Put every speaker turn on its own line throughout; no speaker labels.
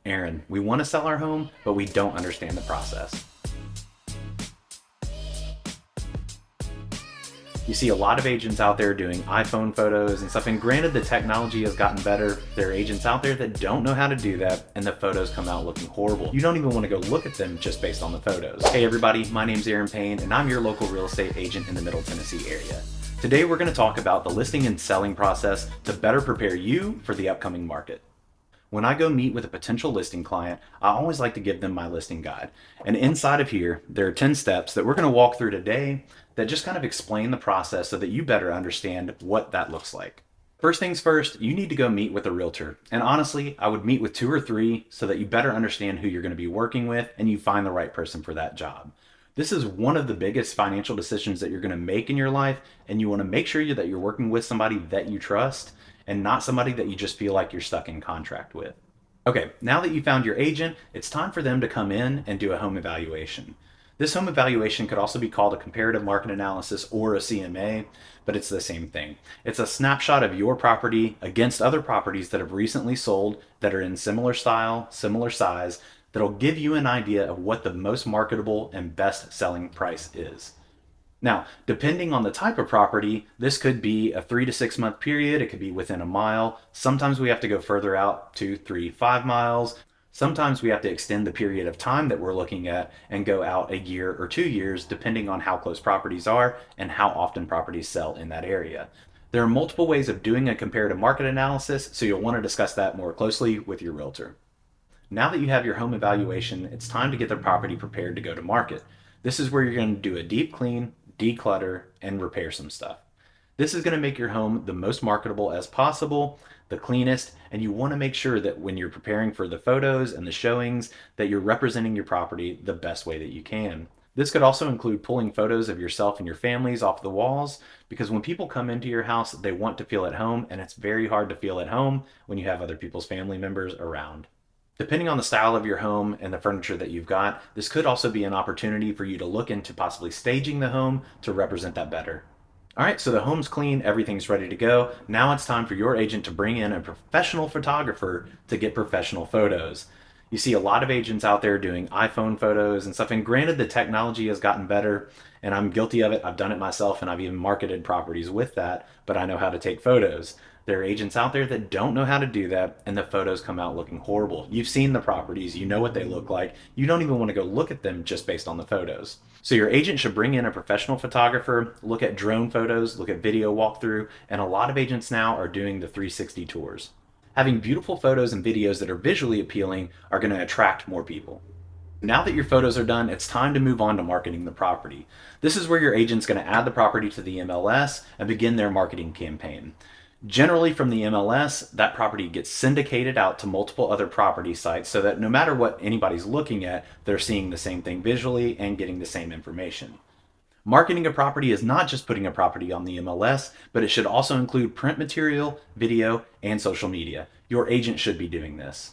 Aaron, we want to sell our home, but we don't understand the process. You see a lot of agents out there doing iPhone photos and stuff, and granted the technology has gotten better, there are agents out there that don't know how to do that, and the photos come out looking horrible. You don't even want to go look at them just based on the photos. Hey everybody, my name's Aaron Payne, and I'm your local real estate agent in the Middle Tennessee area. Today we're going to talk about the listing and selling process to better prepare you for the upcoming market. When I go meet with a potential listing client, I always like to give them my listing guide. And inside of here, there are 10 steps that we're going to walk through today that just kind of explain the process so that you better understand what that looks like. First things first, you need to go meet with a realtor. And honestly, I would meet with 2 or 3 so that you better understand who you're going to be working with and you find the right person for that job. This is one of the biggest financial decisions that you're going to make in your life, and you want to make sure that you're working with somebody that you trust and not somebody that you just feel like you're stuck in contract with. Okay, now that you found your agent, it's time for them to come in and do a home evaluation. This home evaluation could also be called a comparative market analysis or a CMA, but it's the same thing. It's a snapshot of your property against other properties that have recently sold that are in similar style, similar size, that'll give you an idea of what the most marketable and best selling price is. Now, depending on the type of property, this could be a 3 to 6 month period. It could be within a mile. Sometimes we have to go further out, 2, 3, 5 miles. Sometimes we have to extend the period of time that we're looking at and go out a year or 2 years, depending on how close properties are and how often properties sell in that area. There are multiple ways of doing a comparative market analysis, so you'll want to discuss that more closely with your realtor. Now that you have your home evaluation, it's time to get the property prepared to go to market. This is where you're going to do a deep clean, declutter, and repair some stuff. This is going to make your home the most marketable as possible, the cleanest, and you want to make sure that when you're preparing for the photos and the showings that you're representing your property the best way that you can. This could also include pulling photos of yourself and your families off the walls, because when people come into your house, they want to feel at home, and it's very hard to feel at home when you have other people's family members around. Depending on the style of your home and the furniture that you've got, this could also be an opportunity for you to look into possibly staging the home to represent that better. All right, so the home's clean, everything's ready to go. Now it's time for your agent to bring in a professional photographer to get professional photos. You see a lot of agents out there doing iPhone photos and stuff, and granted the technology has gotten better, and I'm guilty of it. I've done it myself, and I've even marketed properties with that, but I know how to take photos. There are agents out there that don't know how to do that, and the photos come out looking horrible. You've seen the properties, you know what they look like. You don't even want to go look at them just based on the photos. So your agent should bring in a professional photographer, look at drone photos, look at video walkthrough, and a lot of agents now are doing the 360 tours. Having beautiful photos and videos that are visually appealing are going to attract more people. Now that your photos are done, it's time to move on to marketing the property. This is where your agent's going to add the property to the MLS and begin their marketing campaign. Generally from the MLS, that property gets syndicated out to multiple other property sites so that no matter what anybody's looking at, they're seeing the same thing visually and getting the same information. Marketing a property is not just putting a property on the MLS, but it should also include print material, video, and social media. Your agent should be doing this.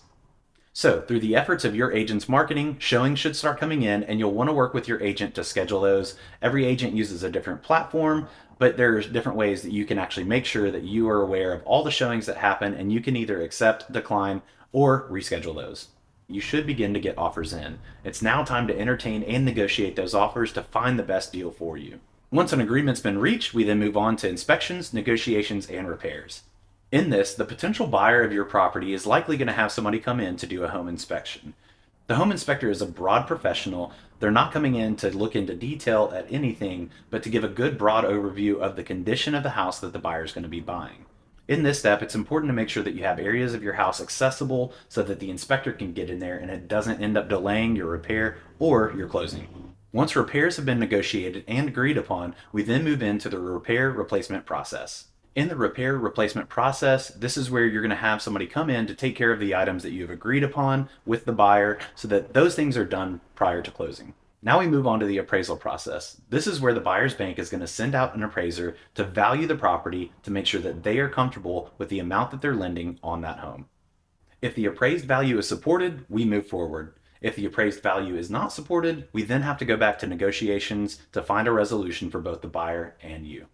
So, through the efforts of your agent's marketing, showings should start coming in, and you'll want to work with your agent to schedule those. Every agent uses a different platform, but there's different ways that you can actually make sure that you are aware of all the showings that happen, and you can either accept, decline, or reschedule those. You should begin to get offers in. It's now time to entertain and negotiate those offers to find the best deal for you. Once an agreement's been reached, we then move on to inspections, negotiations, and repairs. In this, the potential buyer of your property is likely going to have somebody come in to do a home inspection. The home inspector is a broad professional. They're not coming in to look into detail at anything, but to give a good broad overview of the condition of the house that the buyer is going to be buying. In this step, it's important to make sure that you have areas of your house accessible so that the inspector can get in there and it doesn't end up delaying your repair or your closing. Once repairs have been negotiated and agreed upon, we then move into the repair replacement process. In the repair replacement process, this is where you're going to have somebody come in to take care of the items that you've agreed upon with the buyer so that those things are done prior to closing. Now we move on to the appraisal process. This is where the buyer's bank is going to send out an appraiser to value the property to make sure that they are comfortable with the amount that they're lending on that home. If the appraised value is supported, we move forward. If the appraised value is not supported, we then have to go back to negotiations to find a resolution for both the buyer and you.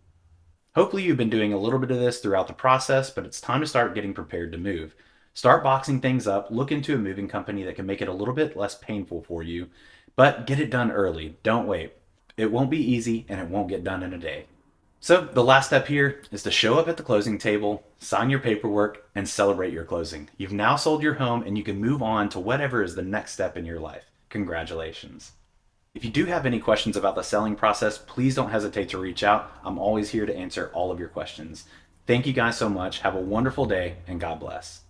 Hopefully you've been doing a little bit of this throughout the process, but it's time to start getting prepared to move. Start boxing things up, look into a moving company that can make it a little bit less painful for you, but get it done early. Don't wait. It won't be easy and it won't get done in a day. So, the last step here is to show up at the closing table, sign your paperwork, and celebrate your closing. You've now sold your home and you can move on to whatever is the next step in your life. Congratulations. If you do have any questions about the selling process, please don't hesitate to reach out. I'm always here to answer all of your questions. Thank you guys so much. Have a wonderful day and God bless.